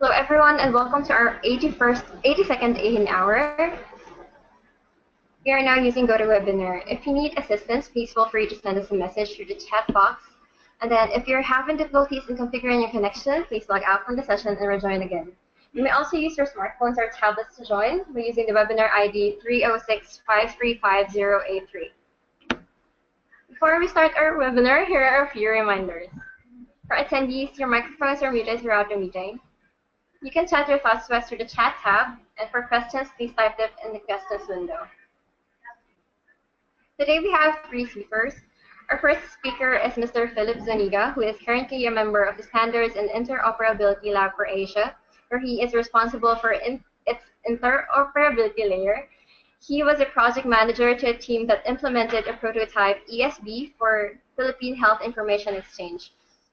Hello everyone and welcome to our 82nd AeHIN Hour. We are now using GoToWebinar. If you need assistance, please feel free to send us a message through the chat box. And then if you're having difficulties in configuring your connection, please log out from the session and rejoin again. You may also use your smartphones or tablets to join by using the webinar ID 306-535-083. Before we start our webinar, here are a few reminders. For attendees, your microphones are muted throughout the meeting. You can chat your thoughts to us through the chat tab, and for questions, please type them in the questions window. Today we have three speakers. Our first speaker is Mr. Philip Zuniga, who is currently a member of the Standards and Interoperability Lab for Asia, where he is responsible for its interoperability layer. He was a project manager to a team that implemented a prototype ESB for Philippine Health Information Exchange.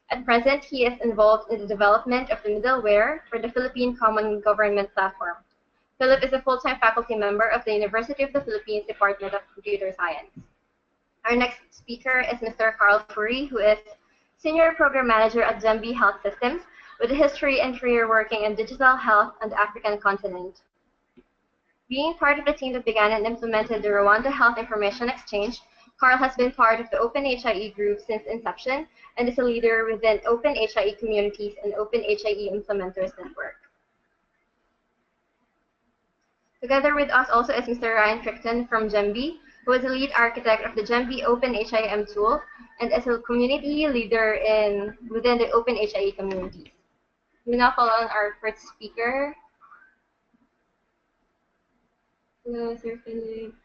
At present, he is involved in the development of the middleware for the Philippine Common Government Platform. Philip is a full-time faculty member of the University of the Philippines Department of Computer Science. Our next speaker is Mr. Carl Puri, who is Senior Program Manager at Gembi Health Systems, with a history and career working in digital health on the African continent. Being part of the team that began and implemented the Rwanda Health Information Exchange, Carl has been part of the OpenHIE group since inception and is a leader within OpenHIE communities and OpenHIE Implementers Network. Together with us also is Mr. Ryan Crichton from Gembi, who is the lead architect of the Gembi OpenHIM tool and is a community leader within the OpenHIE communities. We now call on our first speaker. Hello, Sir Philip.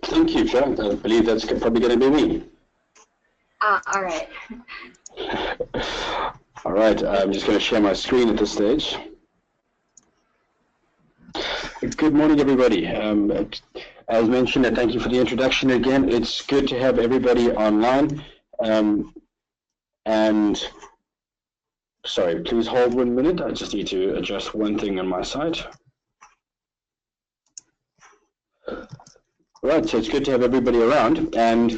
Thank you, John. I believe that's probably going to be me. All right. All right, I'm just going to share my screen at this stage. Good morning, everybody. As mentioned, and thank you for the introduction again. It's good to have everybody online. And sorry, please hold 1 minute. I just need to adjust one thing on my side. Right, so it's good to have everybody around. And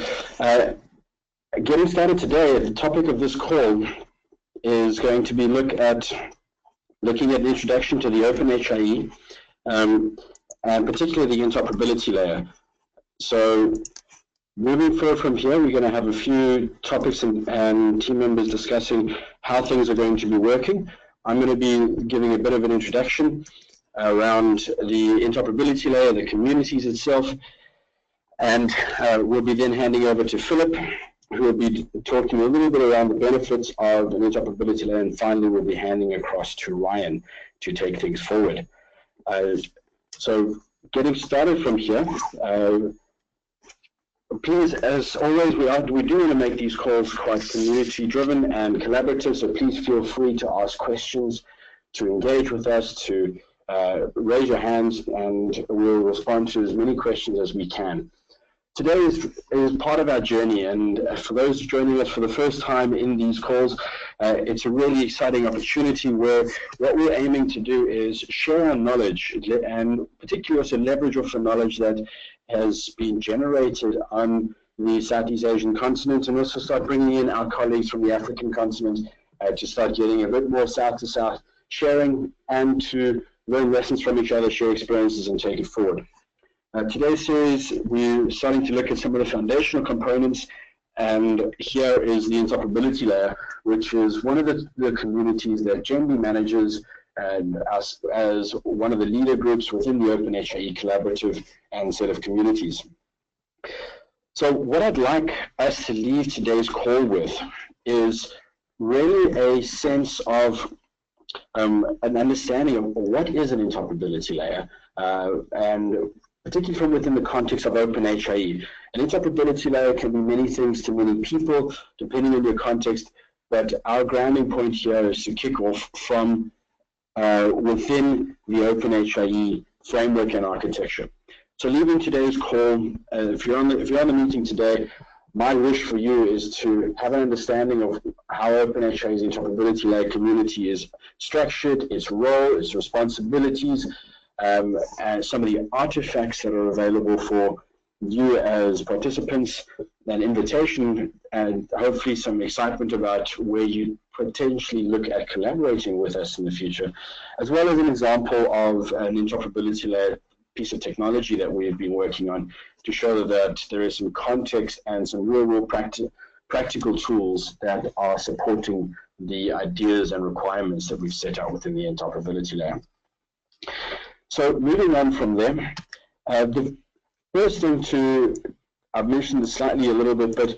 getting started today, the topic of this call is going to be looking at the introduction to the OpenHIE, and particularly the interoperability layer. So moving forward from here, we're going to have a few topics and team members discussing how things are going to be working. I'm going to be giving a bit of an introduction around the interoperability layer, the communities itself, and we'll be then handing over to Philip, who will be talking a little bit around the benefits of an interoperability layer, and finally we'll be handing across to Ryan to take things forward. So getting started from here, please, as always, we do want to make these calls quite community-driven and collaborative, so please feel free to ask questions, to engage with us, to raise your hands, and we'll respond to as many questions as we can. Today is part of our journey, and for those joining us for the first time in these calls, it's a really exciting opportunity where what we're aiming to do is share our knowledge, and particularly also leverage off the knowledge that has been generated on the Southeast Asian continent, and also start bringing in our colleagues from the African continent to start getting a bit more south-to-south sharing and to learn lessons from each other, share experiences, and take it forward. Today's series, we're starting to look at some of the foundational components, and here is the interoperability layer, which is one of the communities that Gembi manages and as one of the leader groups within the OpenHIE collaborative and set of communities. So what I'd like us to leave today's call with is really a sense of an understanding of what is an interoperability layer, and particularly from within the context of OpenHIE. An interoperability layer can be many things to many people, depending on your context, but our grounding point here is to kick off from within the OpenHIE framework and architecture. So leaving today's call, if you're on the meeting today, my wish for you is to have an understanding of how OpenHIE's interoperability layer community is structured, its role, its responsibilities, and some of the artifacts that are available for you as participants an invitation and hopefully some excitement about where you potentially look at collaborating with us in the future, as well as an example of an interoperability layer piece of technology that we've been working on to show that there is some context and some real-world practical tools that are supporting the ideas and requirements that we've set out within the interoperability layer. So moving on from there, the first thing I've mentioned this slightly a little bit, but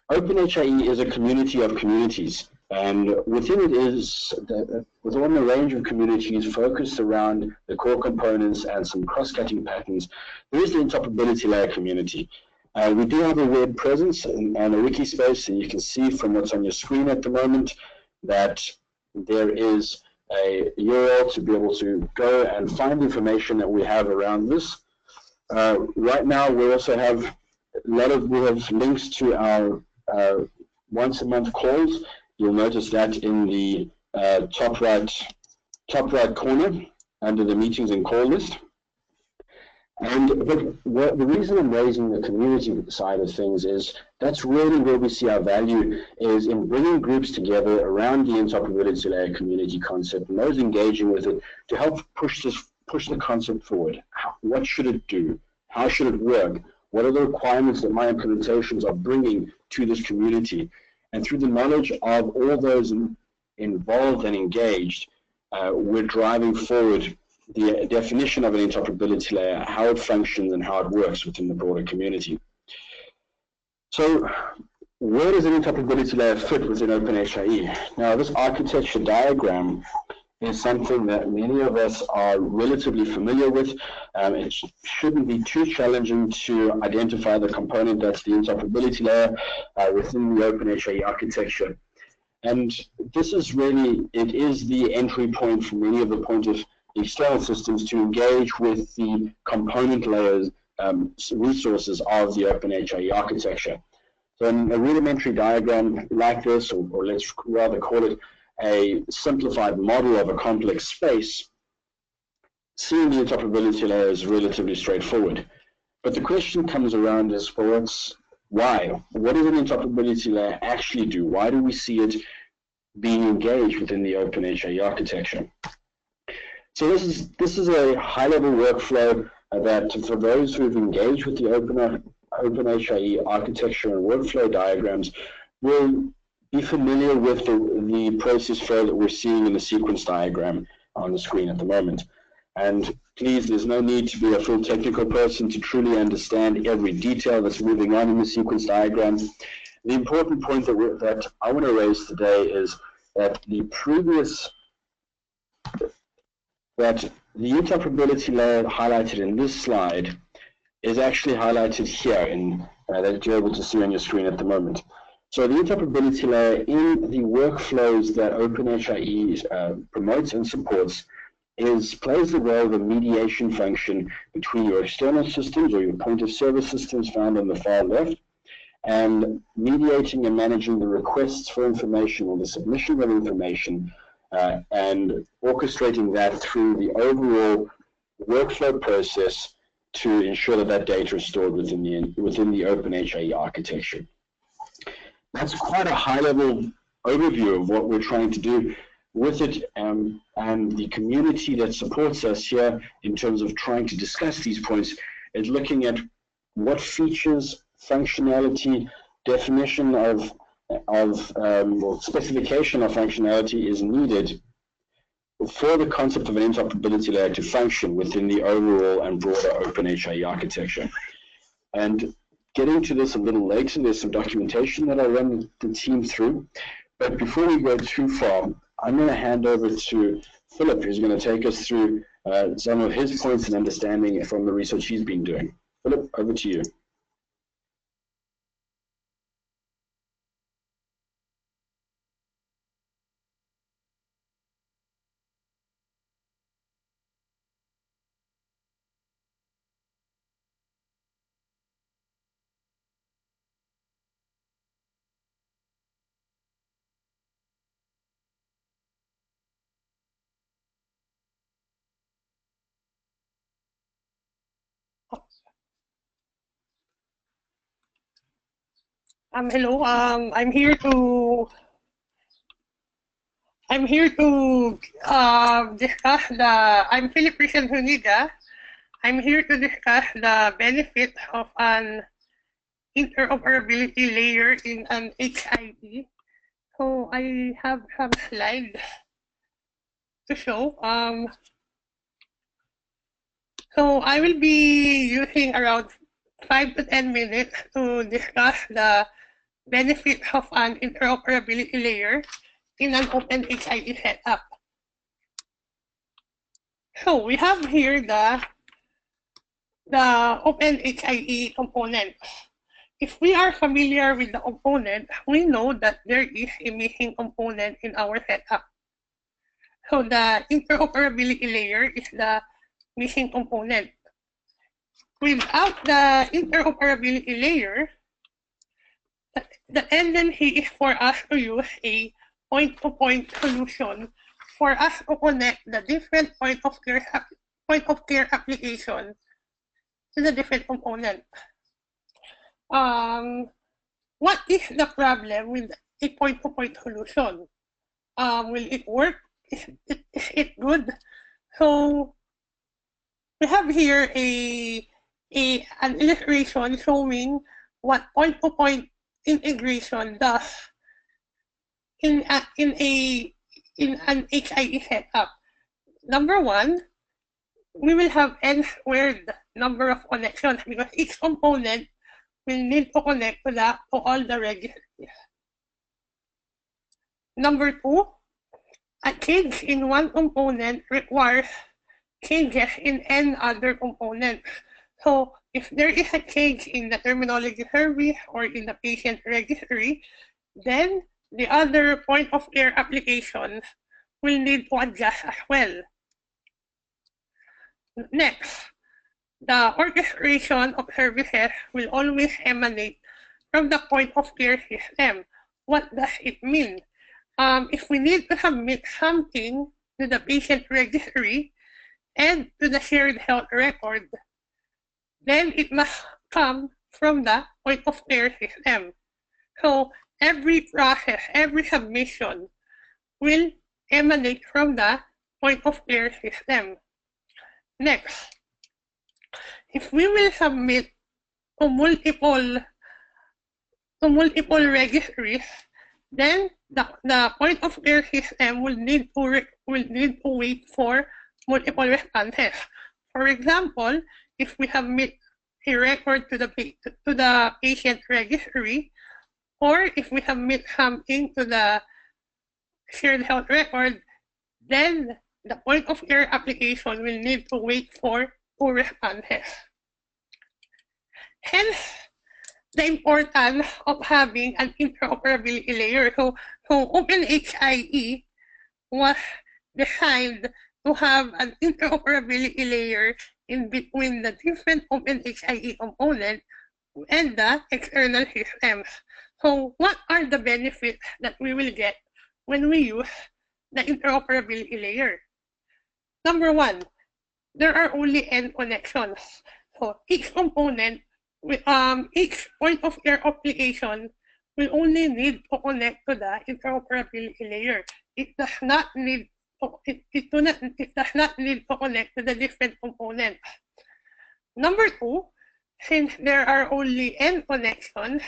OpenHIE is a community of communities, and within it is within a range of communities focused around the core components and some cross-cutting patterns. There is the interoperability layer community. We do have a web presence and a wiki space, and you can see from what's on your screen at the moment that there is a URL to be able to go and find information that we have around this. Right now, we also have we have links to our once a month calls. You'll notice that in the top right corner under the meetings and call list. But the reason I'm raising the community side of things is that's really where we see our value is in bringing groups together around the interoperability layer community concept and those engaging with it to help push the concept forward. What should it do? How should it work? What are the requirements that my implementations are bringing to this community? And through the knowledge of all those involved and engaged, we're driving forward the definition of an interoperability layer, how it functions and how it works within the broader community. So where does an interoperability layer fit within OpenHIE? Now, this architecture diagram is something that many of us are relatively familiar with. It shouldn't be too challenging to identify the component that's the interoperability layer within the OpenHIE architecture. And this is really, it is the entry point for many of the point of external systems to engage with the component layers resources of the OpenHIE architecture. So in a rudimentary diagram like this, or let's rather call it a simplified model of a complex space, seeing the interoperability layer is relatively straightforward. But the question comes around is, well, why? What does an interoperability layer actually do? Why do we see it being engaged within the OpenHIE architecture? So this is a high-level workflow that for those who have engaged with the OpenHIE architecture and workflow diagrams will be familiar with the process flow that we're seeing in the sequence diagram on the screen at the moment. And please, there's no need to be a full technical person to truly understand every detail that's moving on in the sequence diagram. The important point that I want to raise today is that the interoperability layer highlighted in this slide is actually highlighted here that you're able to see on your screen at the moment. So the interoperability layer in the workflows that OpenHIE promotes and supports plays the role of a mediation function between your external systems or your point of service systems found on the far left, and mediating and managing the requests for information or the submission of information and orchestrating that through the overall workflow process to ensure that data is stored within the OpenHIE architecture. That's quite a high-level overview of what we're trying to do with it, and the community that supports us here in terms of trying to discuss these points is looking at what features, functionality, definition of or specification of functionality is needed for the concept of an interoperability layer to function within the overall and broader OpenHIE architecture. And getting to this a little later, there's some documentation that I'll run the team through. But before we go too far, I'm going to hand over to Philip, who's going to take us through some of his points and understanding from the research he's been doing. Philip, over to you. Hello. I'm here to discuss the. I'm Philip Zuniga. I'm here to discuss the benefits of an interoperability layer in an HIE. So I have some slides to show. So I will be using around 5 to 10 minutes to discuss the benefits of an interoperability layer in an OpenHIE setup. So we have here the OpenHIE component. If we are familiar with the component, we know that there is a missing component in our setup. So the interoperability layer is the missing component. Without the interoperability layer, the tendency is for us to use a point-to-point solution for us to connect the different point of care applications to the different components. What is the problem with a point-to-point solution? Will it work? Is it good? So we have here an illustration showing what point-to-point integration does in an HIE setup. Number one, we will have n squared number of connections because each component will need to connect to all the registries. Number two, a change in one component requires changes in n other components. So if there is a change in the terminology service or in the patient registry, then the other point of care applications will need to adjust as well. Next, the orchestration of services will always emanate from the point of care system. What does it mean? If we need to submit something to the patient registry and to the shared health record, then it must come from the point of care system. So every process, every submission will emanate from the point of care system. Next, if we will submit to multiple registries, then the point of care system will need to wait for multiple responses. For example, if we submit a record to the patient registry, or if we submit something to the shared health record, then the point of care application will need to wait for 2 responses. Hence, the importance of having an interoperability layer. So OpenHIE was designed to have an interoperability layer in between the different OpenHIE components and the external systems. So what are the benefits that we will get when we use the interoperability layer? Number one, there are only n connections. So each component, each point of care application will only need to connect to the interoperability layer. It does not need to connect to the different components. Number two, since there are only n connections,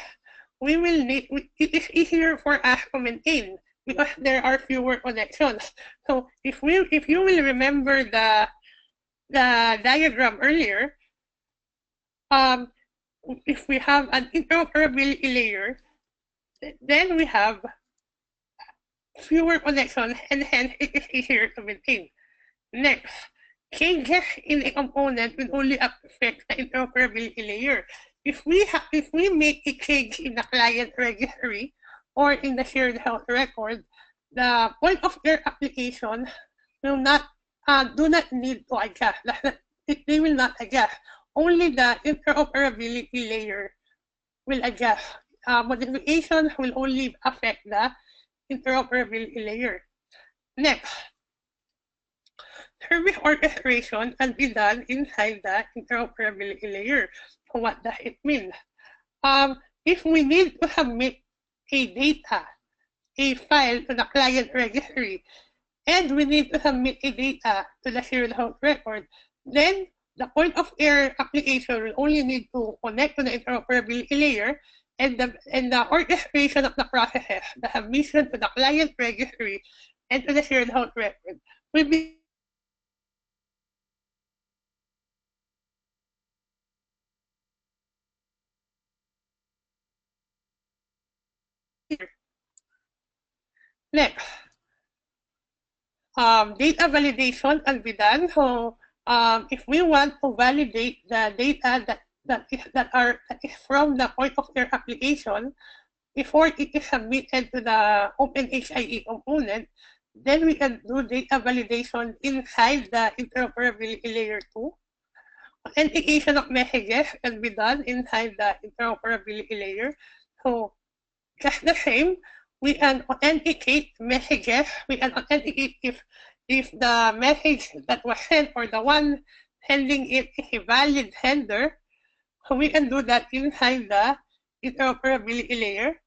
it is easier for us to maintain because there are fewer connections. So if you will remember the diagram earlier, if we have an interoperability layer, then we have fewer connections and hence it is easier to maintain. Next, changes in a component will only affect the interoperability layer. If we make a change in the client registry or in the shared health record, the point of care application will not do not need to adjust. They will not adjust. Only the interoperability layer will adjust. Modifications will only affect the interoperability layer. Next, service orchestration can be done inside the interoperability layer. So what does it mean? if we need to submit a file to the client registry, and we need to submit a data to the serial host record, then the point of error application will only need to connect to the interoperability layer, and the orchestration of the processes, the submission to the client registry and to the serial host record will be next. Data validation can be done. So if we want to validate the data that is from the point of their application before it is submitted to the OpenHIE component, then we can do data validation inside the interoperability layer 2. Authentication of messages can be done inside the interoperability layer. So just the same, we can authenticate messages. We can authenticate if the message that was sent or the one sending it is a valid sender. So we can do that inside the interoperability layer.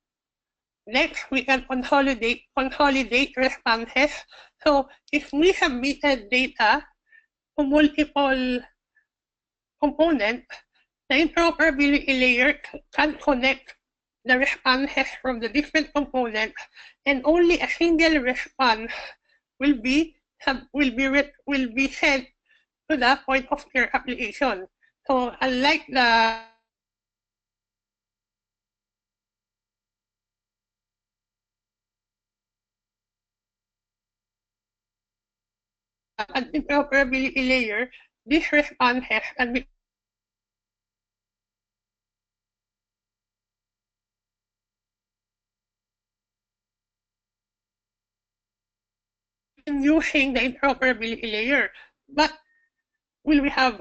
Next, we can consolidate responses. So if we submitted data to multiple components, the interoperability layer can connect the responses from the different components, and only a single response will be sent to the point of your application. So unlike the an interoperability layer, these responses can be using the interoperability layer. But will we have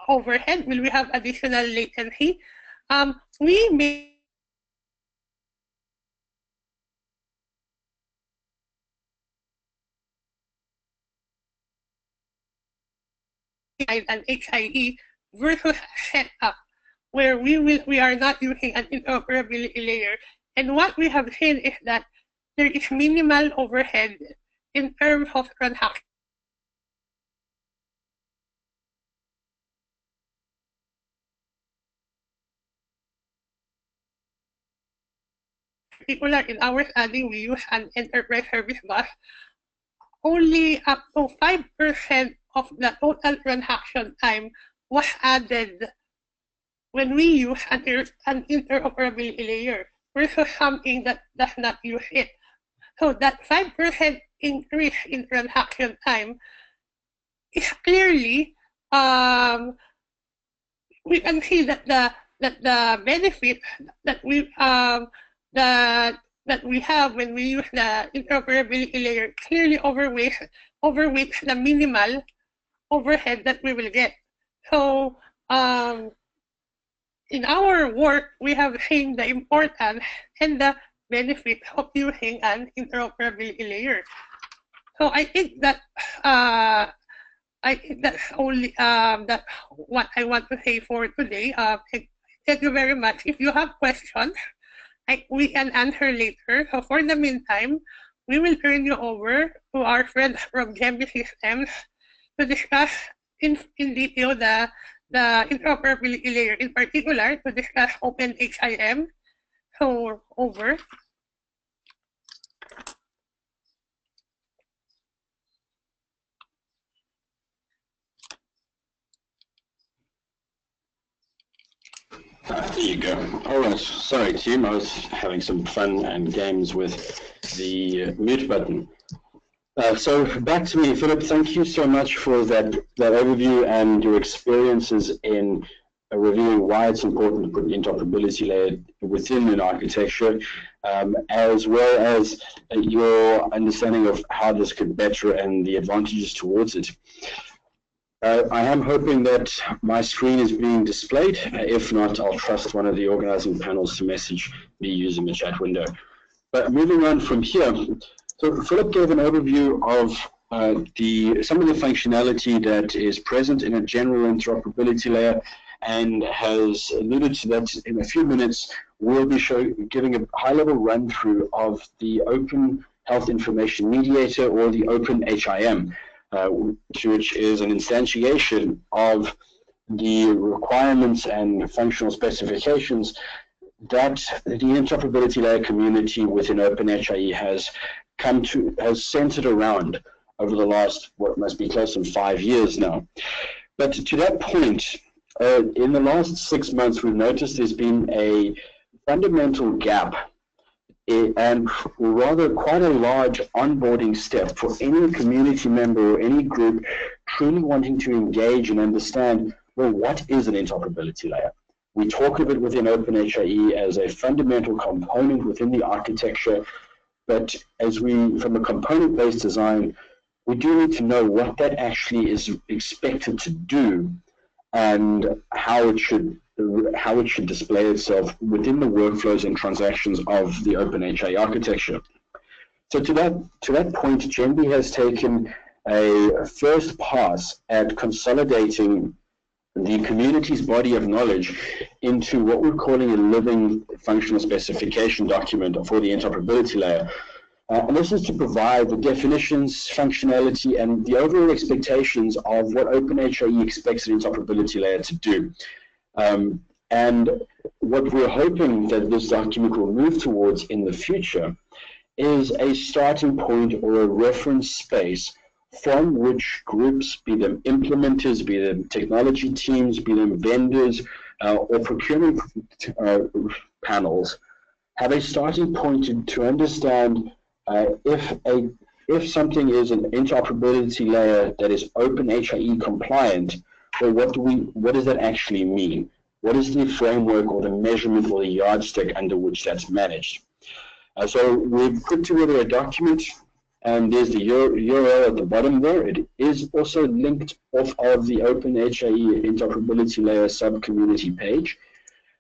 overhead? Will we have additional latency? We may an HIE versus setup where we are not using an interoperability layer. And what we have seen is that there is minimal overhead in terms of transaction. Particular in our study, we use an enterprise service bus. Only up to 5% of the total transaction time was added when we use an interoperability layer versus something that does not use it. So that 5% increase in transaction time is clearly, we can see that the benefit that we have when we use the interoperability layer clearly overweights the minimal overhead that we will get. So in our work, we have seen the importance and the benefits of using an interoperability layer. So I think that that's only that's what I want to say for today. Thank you very much. If you have questions, we can answer later. So for the meantime, we will turn you over to our friends from Gemby Systems to discuss in detail the interoperability layer, in particular to discuss OpenHIM. So over. There you go. All right. Sorry, team. I was having some fun and games with the mute button. So back to me, Philip. Thank you so much for that overview and your experiences in reviewing why it's important to put the interoperability layer within an architecture, as well as your understanding of how this could better and the advantages towards it. I am hoping that my screen is being displayed. If not, I'll trust one of the organizing panels to message me using the chat window. But moving on from here, so Philip gave an overview of some of the functionality that is present in a general interoperability layer, and has alluded to that in a few minutes we'll be giving a high-level run-through of the Open Health Information Mediator, or the OpenHIM, which is an instantiation of the requirements and functional specifications that the interoperability layer community within OpenHIE has centered around over the last, what must be close to 5 years now. But to that point, in the last 6 months, we've noticed there's been a fundamental gap, and rather quite a large onboarding step for any community member or any group truly wanting to engage and understand, well, what is an interoperability layer? We talk of it within OpenHIE as a fundamental component within the architecture, but from a component-based design, we do need to know what that actually is expected to do and how it should display itself within the workflows and transactions of the OpenHIE architecture. So to that point, Genby has taken a first pass at consolidating the community's body of knowledge into what we're calling a living functional specification document for the interoperability layer. And this is to provide the definitions, functionality, and the overall expectations of what OpenHIE expects an interoperability layer to do. And what we're hoping that this document will move towards in the future is a starting point or a reference space from which groups, be them implementers, be them technology teams, be them vendors, or procurement panels, have a starting point to understand if something is an interoperability layer that is OpenHIE compliant, well, what does that actually mean? What is the framework or the measurement or the yardstick under which that's managed? So we've put together a document, and there's the URL at the bottom there. It is also linked off of the OpenHIE Interoperability Layer sub-community page.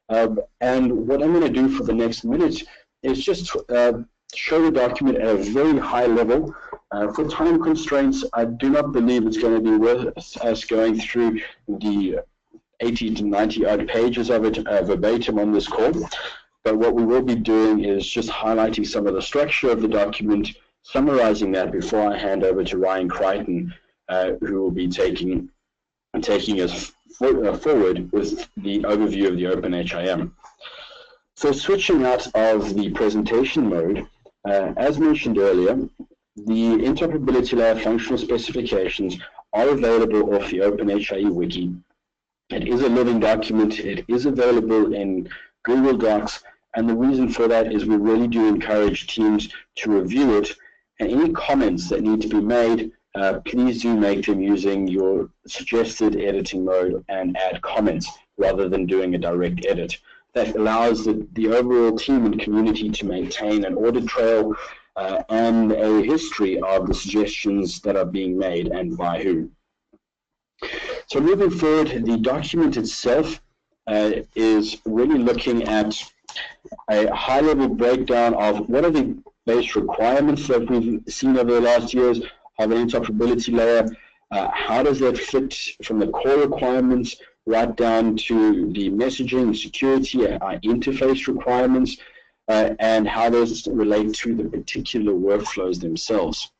And what I'm going to do for the next minute is just show the document at a very high level. For time constraints, I do not believe it's going to be worth us going through the 80 to 90 odd pages of it verbatim on this call. But what we will be doing is just highlighting some of the structure of the document, summarizing that before I hand over to Ryan Crichton, who will be taking us forward with the overview of the OpenHIM. So switching out of the presentation mode, as mentioned earlier, the interoperability layer functional specifications are available off the OpenHIE wiki. It is a living document. It is available in Google Docs, and the reason for that is we really do encourage teams to review it, and any comments that need to be made, please do make them using your suggested editing mode and add comments rather than doing a direct edit. That allows the overall team and community to maintain an audit trail and a history of the suggestions that are being made and by who. So moving forward, the document itself is really looking at a high-level breakdown of what are the base requirements that we've seen over the last years of an interoperability layer. How does that fit from the core requirements right down to the messaging, security, interface requirements, and how those relate to the particular workflows themselves.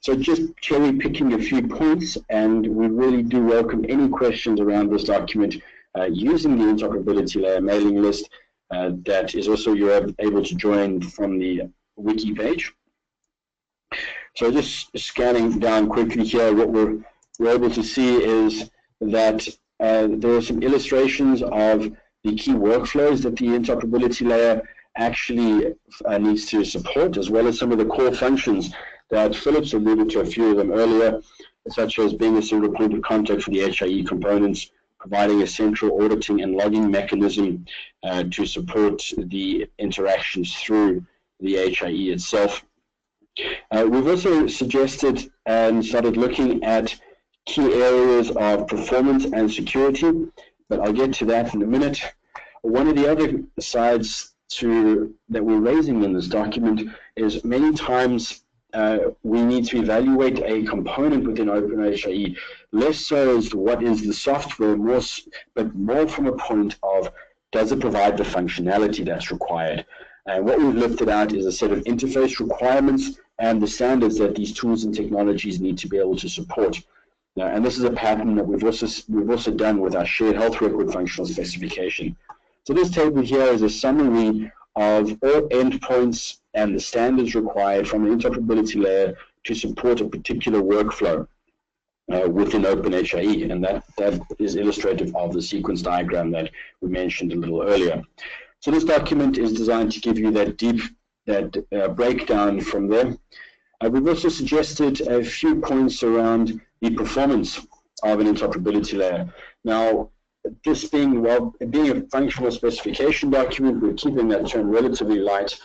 So just cherry picking a few points, and we really do welcome any questions around this document using the interoperability layer mailing list that is also you're able to join from the wiki page. So just scanning down quickly here, what we're able to see is that there are some illustrations of the key workflows that the interoperability layer actually needs to support, as well as some of the core functions that Philip's alluded to a few of them earlier, such as being a single point of contact for the HIE components, providing a central auditing and logging mechanism to support the interactions through the HIE itself. We've also suggested and started looking at key areas of performance and security, but I'll get to that in a minute. One of the other sides that we're raising in this document is many times we need to evaluate a component within OpenHIE, less so as what is the software, but more from a point of does it provide the functionality that's required? And what we've lifted out is a set of interface requirements and the standards that these tools and technologies need to be able to support. Now, and this is a pattern that we've also done with our shared health record functional specification. So this table here is a summary of all endpoints and the standards required from the interoperability layer to support a particular workflow within OpenHIE, and that is illustrative of the sequence diagram that we mentioned a little earlier. So this document is designed to give you that breakdown from there. We've also suggested a few points around the performance of an interoperability layer. Now, this being a functional specification document, we're keeping that term relatively light.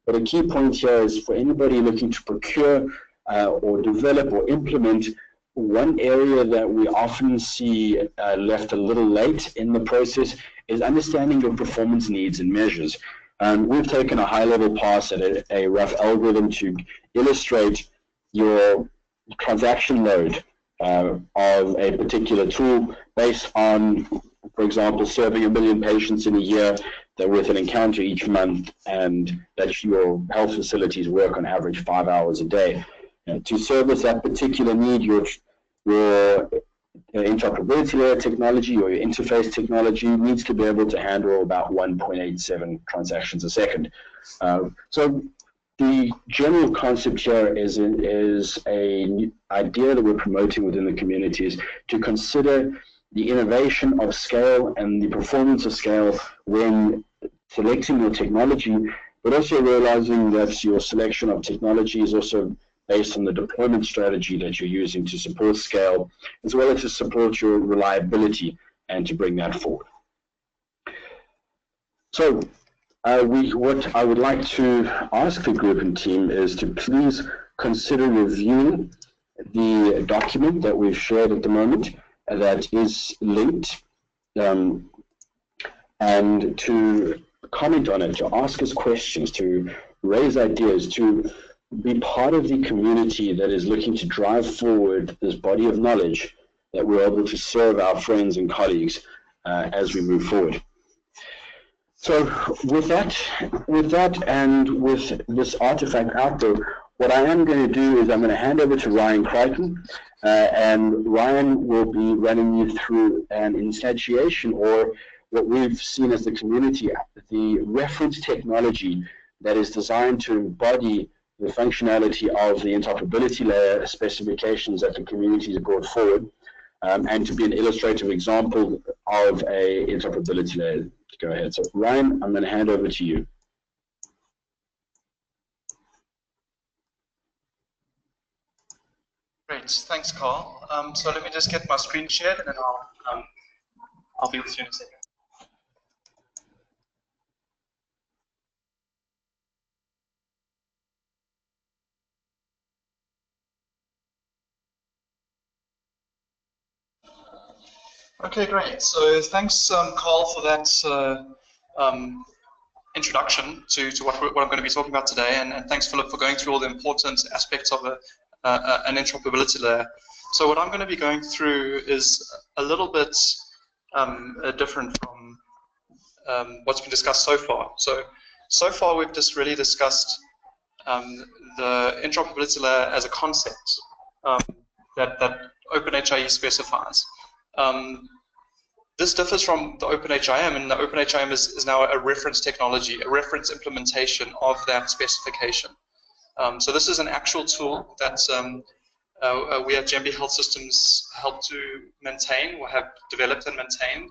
But a key point here is for anybody looking to procure or develop or implement, one area that we often see left a little late in the process is understanding your performance needs and measures. We've taken a high-level pass at a rough algorithm to illustrate your transaction load of a particular tool based on, for example, serving 1 million patients in a year that with an encounter each month, and that your health facilities work on average 5 hours a day. To service that particular need, your interoperability layer technology or your interface technology needs to be able to handle about 1.87 transactions a second. So the general concept here is an idea that we're promoting within the community is to consider the innovation of scale and the performance of scale when selecting your technology, but also realizing that your selection of technology is also based on the deployment strategy that you're using to support scale, as well as to support your reliability and to bring that forward. So what I would like to ask the group and team is to please consider reviewing the document that we've shared at the moment that is linked, and to comment on it, to ask us questions, to raise ideas, to be part of the community that is looking to drive forward this body of knowledge that we're able to serve our friends and colleagues as we move forward. So with that and with this artifact out there, what I am going to do is I'm going to hand over to Ryan Crichton, and Ryan will be running you through an instantiation, or what we've seen as the community, the reference technology that is designed to embody the functionality of the interoperability layer specifications that the community has brought forward, and to be an illustrative example of a interoperability layer. Go ahead. So Ryan, I'm going to hand over to you. Great, thanks, Carl. So let me just get my screen shared, and then I'll be with you in a second. Okay, great. So thanks, Carl, for that introduction to what I'm going to be talking about today, and thanks, Philip, for going through all the important aspects of an interoperability layer. So what I'm going to be going through is a little bit different from what's been discussed so far. So far we've just really discussed the interoperability layer as a concept that OpenHIE specifies. This differs from the OpenHIM, and the OpenHIM is now a reference technology, a reference implementation of that specification. So this is an actual tool that we at GMB Health Systems help to maintain, or have developed and maintained.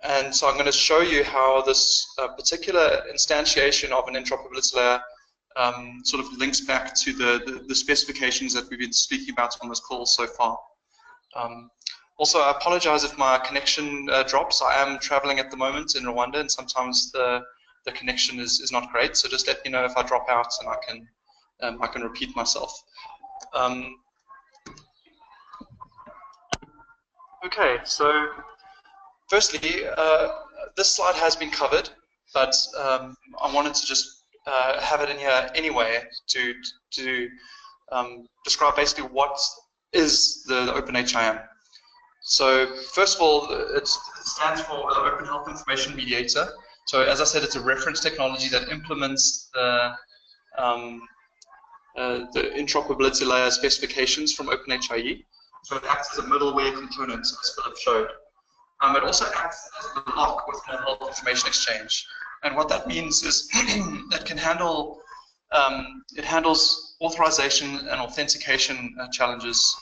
And so I'm going to show you how this particular instantiation of an interoperability layer sort of links back to the specifications that we've been speaking about on this call so far. Also, I apologize if my connection drops. I am traveling at the moment in Rwanda, and sometimes the connection is not great. So just let me know if I drop out, and I can repeat myself. Okay, so firstly, this slide has been covered, but I wanted to just have it in here anyway to describe basically what is the OpenHIM. So first of all, it stands for the Open Health Information Mediator. So as I said, it's a reference technology that implements the interoperability layer specifications from OpenHIE. So it acts as a middleware component, as Philip showed. It also acts as a lock within a health information exchange. And what that means is it can handle, it handles authorization and authentication challenges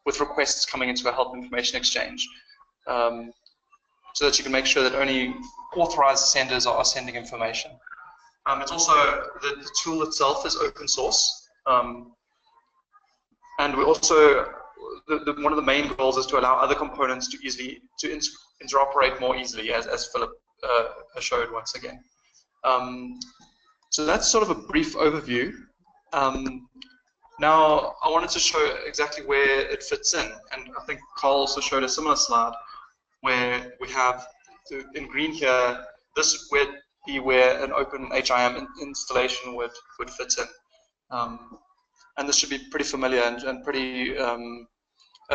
with requests coming into a health information exchange, so that you can make sure that only authorized senders are sending information. It's also, the tool itself is open source, and we also, one of the main goals is to allow other components to interoperate more easily, as Philip showed once again. So that's sort of a brief overview. Now, I wanted to show exactly where it fits in, and I think Carl also showed a similar slide where we have, in green here, this would be where an OpenHIM installation would fit in. And this should be pretty familiar and pretty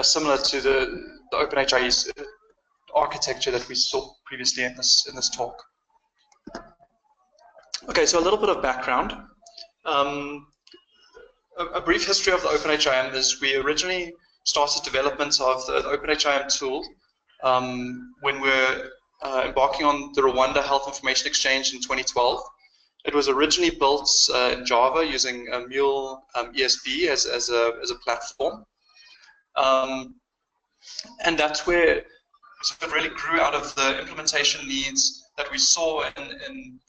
similar to the OpenHIE's architecture that we saw previously in this talk. Okay, so a little bit of background. A brief history of the OpenHIM is we originally started development of the OpenHIM tool when we're embarking on the Rwanda Health Information Exchange in 2012. It was originally built in Java using Mule ESB as a platform. And that's where it really grew out of the implementation needs that we saw in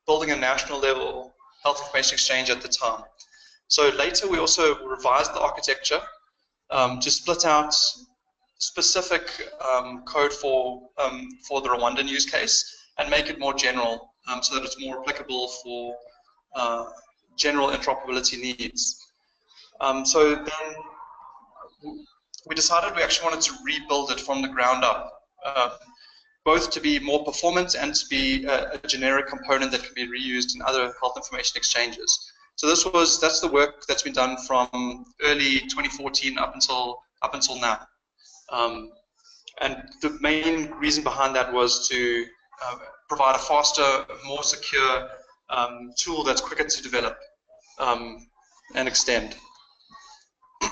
building a national level health information exchange at the time. So later we also revised the architecture to split out specific code for the Rwandan use case and make it more general, so that it's more applicable for general interoperability needs. So then we decided we actually wanted to rebuild it from the ground up, both to be more performant and to be a generic component that can be reused in other health information exchanges. So that's the work that's been done from early 2014 up until now. And the main reason behind that was to provide a faster, more secure tool that's quicker to develop and extend.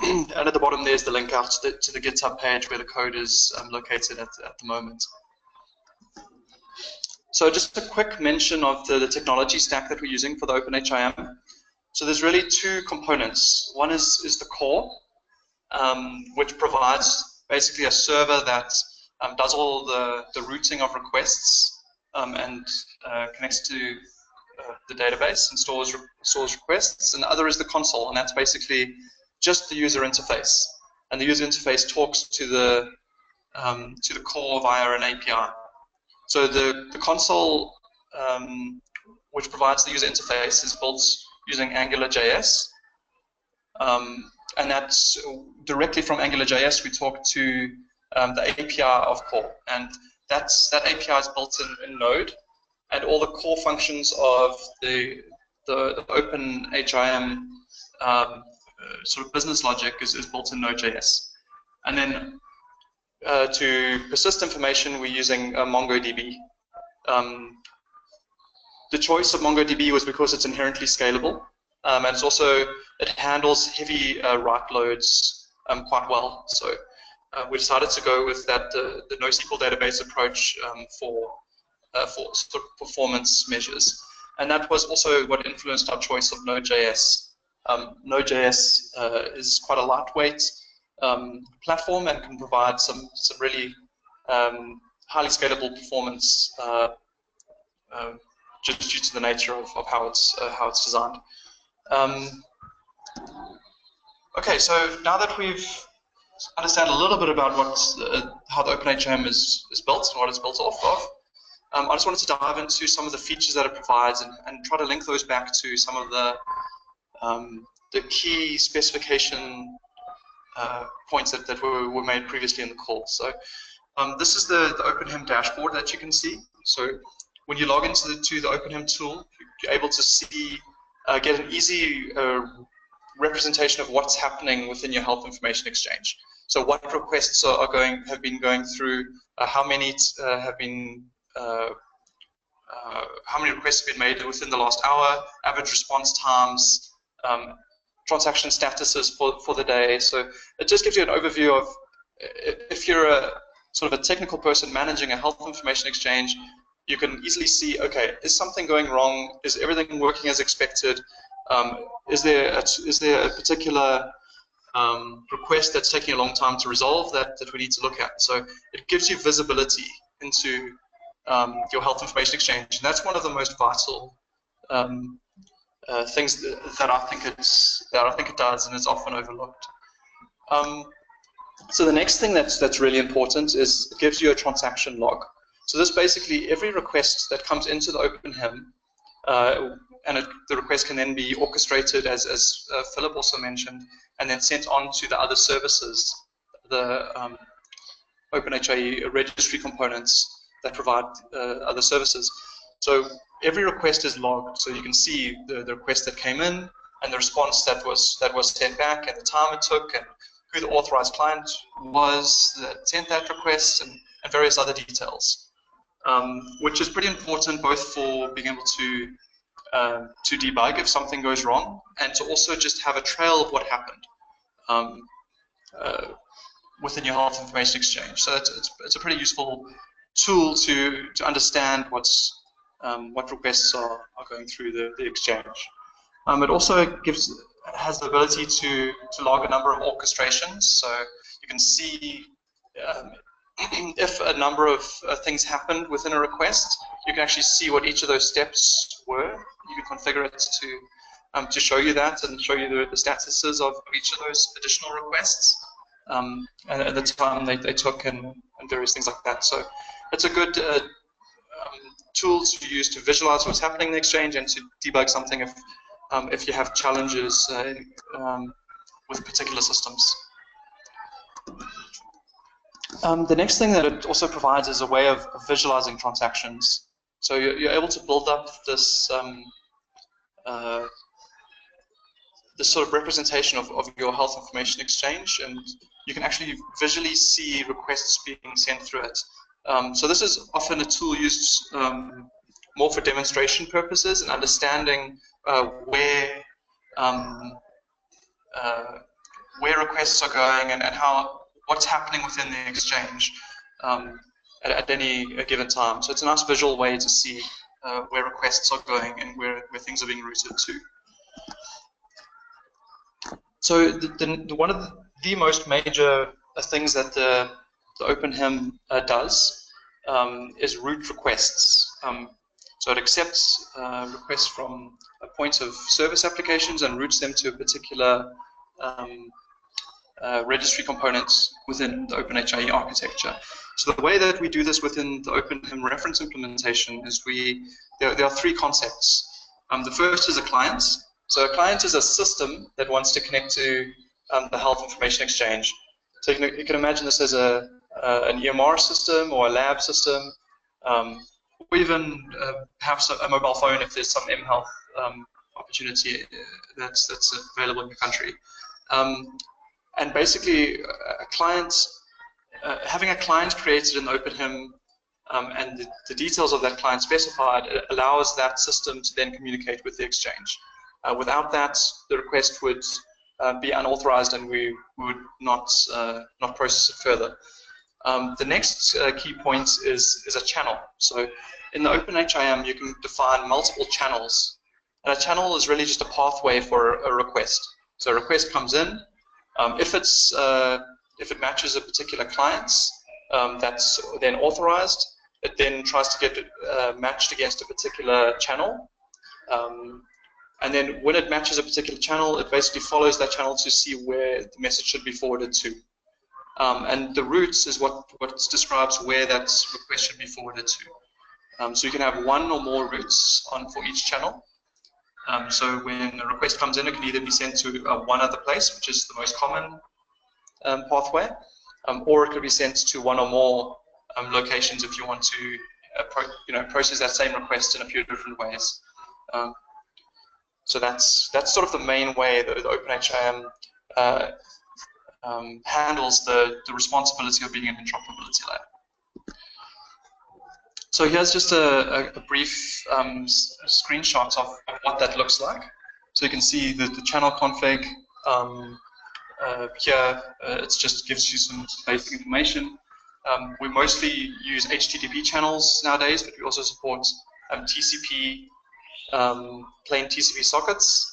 And at the bottom there's the link out to the GitHub page where the code is located at the moment. So just a quick mention of the technology stack that we're using for the OpenHIM. So there's really two components. One is the core, which provides basically a server that does all the routing of requests and connects to the database and stores requests. And the other is the console, and that's basically just the user interface. And the user interface talks to the core via an API. So the console, which provides the user interface, is built using AngularJS. And that's directly from AngularJS, we talk to the API of core. And that API is built in Node. And all the core functions of the OpenHIM sort of business logic is built in Node.js. And then to persist information, we're using MongoDB. The choice of MongoDB was because it's inherently scalable, and it handles heavy write loads quite well. So we decided to go with that the NoSQL database approach for sort of performance measures, and that was also what influenced our choice of Node.js. Node.js is quite a lightweight platform and can provide some really highly scalable performance just due to the nature of how it's designed. Okay, so now that we've understand a little bit about how the OpenHIM is built and what it's built off of, I just wanted to dive into some of the features that it provides and try to link those back to some of the key specification points that were made previously in the call. So this is the OpenHIM dashboard that you can see. So when you log into the OpenHIM tool, you're able to see, get an easy representation of what's happening within your health information exchange. So what requests have been going through, how many have been how many requests have been made within the last hour, average response times, transaction statuses for the day. So it just gives you an overview of, if you're a sort of a technical person managing a health information exchange, you can easily see, okay, is something going wrong? Is everything working as expected? Is there a particular request that's taking a long time to resolve that we need to look at? So it gives you visibility into your health information exchange, and that's one of the most vital things that I think it does, and it's often overlooked. So the next thing that's really important is it gives you a transaction log. So this basically, every request that comes into the OpenHIM, the request can then be orchestrated, as Philip also mentioned, and then sent on to the other services, the OpenHIE registry components that provide other services. So every request is logged, so you can see the request that came in, and the response that was sent back, and the time it took, and who the authorized client was that sent that request, and various other details, which is pretty important both for being able to debug if something goes wrong, and to also just have a trail of what happened within your health information exchange. So it's a pretty useful tool to understand what requests are going through the exchange. It also has the ability to log a number of orchestrations, so you can see if a number of things happened within a request, you can actually see what each of those steps were. You can configure it to show you that, and show you the statuses of each of those additional requests, and at the time they took, and various things like that. So it's a good tool to use to visualize what's happening in the exchange, and to debug something if you have challenges with particular systems. The next thing that it also provides is a way of visualizing transactions. So you're able to build up this this sort of representation of your health information exchange, and you can actually visually see requests being sent through it. So this is often a tool used more for demonstration purposes and understanding where requests are going, and what's happening within the exchange at any given time. So it's a nice visual way to see where requests are going and where things are being routed to. So one of the most major things that the OpenHIM does is route requests. So it accepts requests from a point of service applications and routes them to a particular registry components within the OpenHIE architecture. So the way that we do this within the OpenHIM reference implementation is there are three concepts. The first is a client. So a client is a system that wants to connect to the health information exchange. So you can imagine this as an EMR system or a lab system, or even perhaps a mobile phone if there's some mHealth opportunity that's available in the country. And basically, having a client created in OpenHIM and the details of that client specified allows that system to then communicate with the exchange. Without that, the request would be unauthorized, and we would not process it further. The next key point is a channel. So in the OpenHIM, you can define multiple channels, and a channel is really just a pathway for a request. So a request comes in. If it matches a particular client that's then authorized, it then tries to get matched against a particular channel. And then when it matches a particular channel, it basically follows that channel to see where the message should be forwarded to. And the routes is what describes where that request should be forwarded to. So you can have one or more routes for each channel. So when a request comes in, it can either be sent to one other place, which is the most common pathway, or it could be sent to one or more locations if you want to process that same request in a few different ways. So that's sort of the main way that the OpenHIM handles the responsibility of being an interoperability layer. So here's just a brief screenshot of what that looks like. So you can see the channel config. Here, it just gives you some basic information. We mostly use HTTP channels nowadays, but we also support TCP, plain TCP sockets.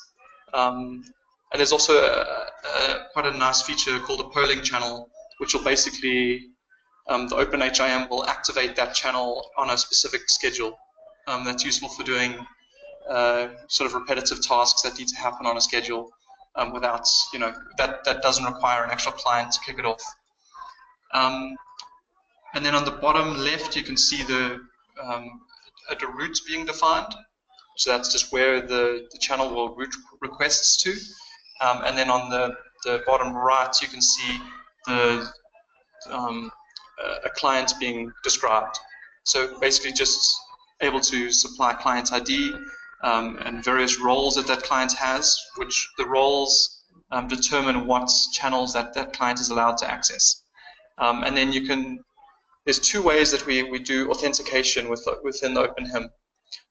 And there's also quite a nice feature called a polling channel, which will basically, the OpenHIM will activate that channel on a specific schedule. That's useful for doing sort of repetitive tasks that need to happen on a schedule without, that doesn't require an actual client to kick it off. And then on the bottom left, you can see the route being defined. So that's just where the channel will route requests to. And then on the bottom right, you can see a client being described. So basically just able to supply client ID and various roles that client has, which the roles determine what channels that client is allowed to access. And then there's two ways that we do authentication within the OpenHIM.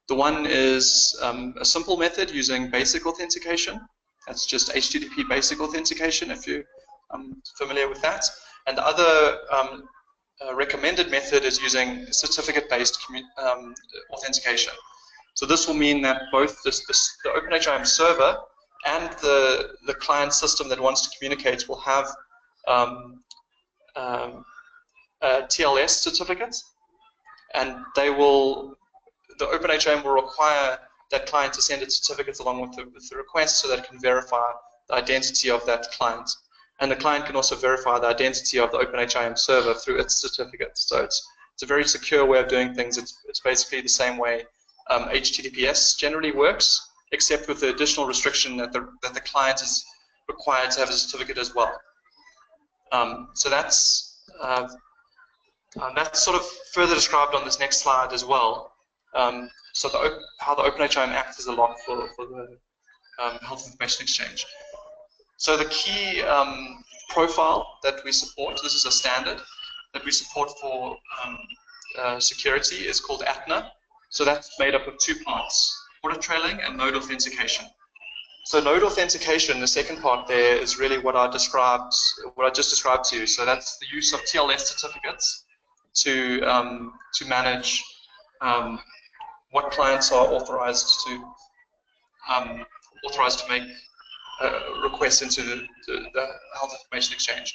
The one is a simple method using basic authentication. That's just HTTP basic authentication, if you're familiar with that. And the other recommended method is using certificate-based authentication. So this will mean that both the OpenHIM server and the client system that wants to communicate will have TLS certificates, and the OpenHIM will require that client to send its certificates along with the request so that it can verify the identity of that client. And the client can also verify the identity of the OpenHIM server through its certificates. So it's a very secure way of doing things. It's basically the same way HTTPS generally works, except with the additional restriction that the client is required to have a certificate as well. So that's sort of further described on this next slide as well. So how the OpenHIM acts as a lock for the Health Information Exchange. So the key profile that we support, this is a standard that we support for security, is called AeHIN. So that's made up of two parts, audit trailing and node authentication. So node authentication, the second part there, is really what I just described to you. So that's the use of TLS certificates to manage what clients are authorized to make requests into the Health Information Exchange.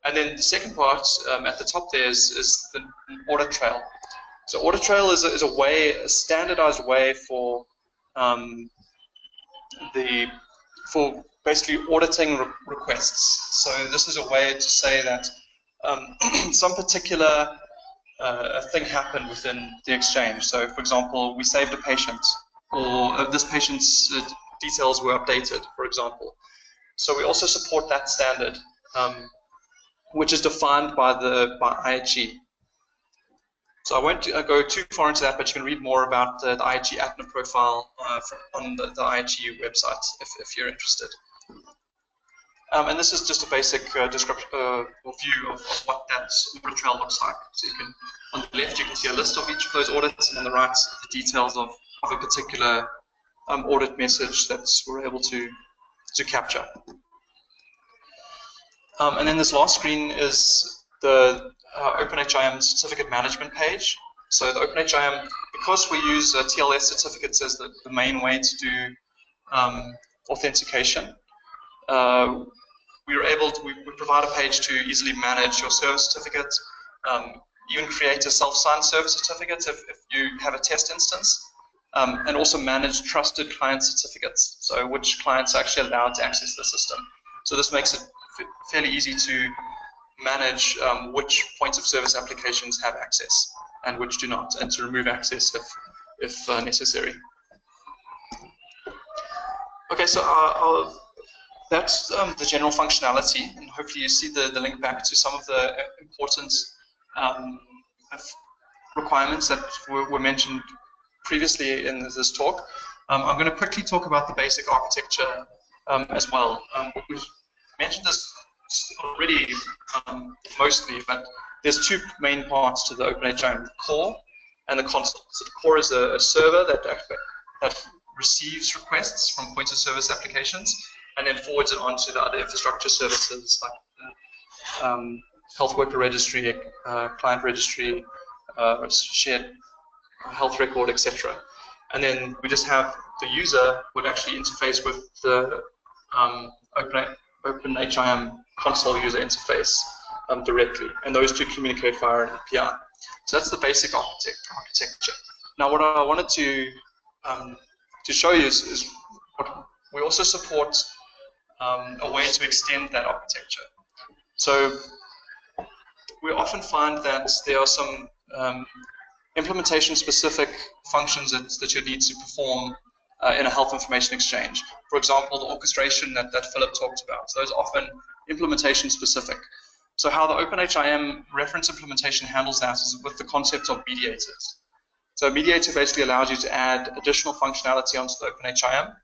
And then the second part at the top there is the audit trail. So audit trail is a standardized way for basically auditing requests. So this is a way to say that some particular thing happened within the exchange. So for example, we saved a patient, or this patient's details were updated, for example. So we also support that standard, which is defined by IHE. So I won't go too far into that, but you can read more about the IHE AeHIN profile on the IHE website if you're interested. And this is just a basic description or view of what that audit trail looks like. So you can, on the left, you can see a list of each of those audits, and on the right, the details of a particular audit message that we're able to capture. And then this last screen is the OpenHIM certificate management page. So the OpenHIM, because we use TLS certificates as the main way to do authentication, we provide a page to easily manage your service certificate, even create a self-signed service certificate if you have a test instance, and also manage trusted client certificates, so which clients are actually allowed to access the system. So this makes it fairly easy to manage which points of service applications have access and which do not, and to remove access if necessary. Okay, so that's the general functionality, and hopefully you see the link back to some of the important requirements that were mentioned previously in this talk. I'm going to quickly talk about the basic architecture as well. We've mentioned this already mostly, but there's two main parts to the OpenHIM: the core and the console. So the core is a server that receives requests from point-of-service applications and then forwards it onto the other infrastructure services like the health worker registry, client registry, shared health record, etc. And then we just have the user would actually interface with the OpenHIM console user interface directly, and those two communicate via an API. So that's the basic architecture. Now, what I wanted to show you is what we also support a way to extend that architecture. So we often find that there are some implementation-specific functions that you need to perform in a health information exchange. For example, the orchestration that Philip talked about. So those are often implementation-specific. So how the OpenHIM reference implementation handles that is with the concept of mediators. So a mediator basically allows you to add additional functionality onto the OpenHIM.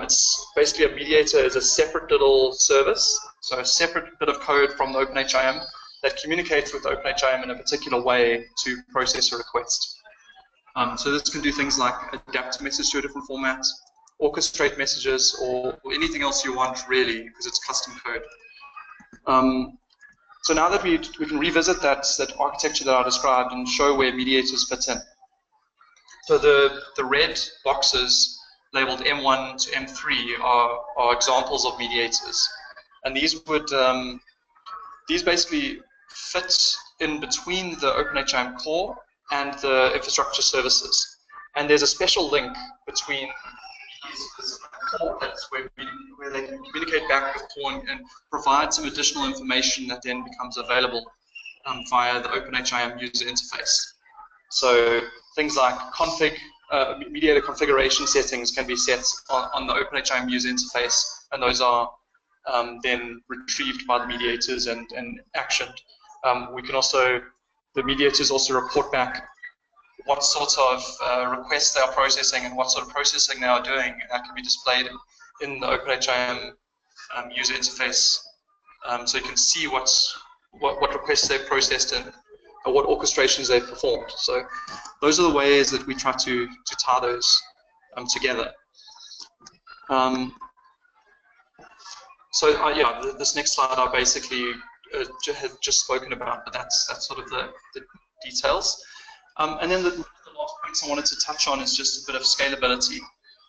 It's basically a mediator is a separate little service, so a separate bit of code from the OpenHIM that communicates with the OpenHIM in a particular way to process a request. So this can do things like adapt a message to a different format, orchestrate messages, or anything else you want really, because it's custom code. So now that we can revisit that architecture that I described and show where mediators fit in. So the red boxes labeled M1 to M3 are examples of mediators, and these would these basically fit in between the OpenHIM core and the infrastructure services. And there's a special link between these core, that's where they can communicate back with core and provide some additional information that then becomes available via the OpenHIM user interface. So things like mediator configuration settings can be set on the OpenHIM user interface, and those are then retrieved by the mediators and actioned. We can also, the mediators also report back what sorts of requests they are processing and what sort of processing they are doing, and that can be displayed in the OpenHIM user interface. So you can see what requests they've processed and what orchestrations they've performed. So those are the ways that we try to tie those together. Yeah, this next slide I basically had just spoken about, but that's sort of the details. And then the last point I wanted to touch on is just a bit of scalability.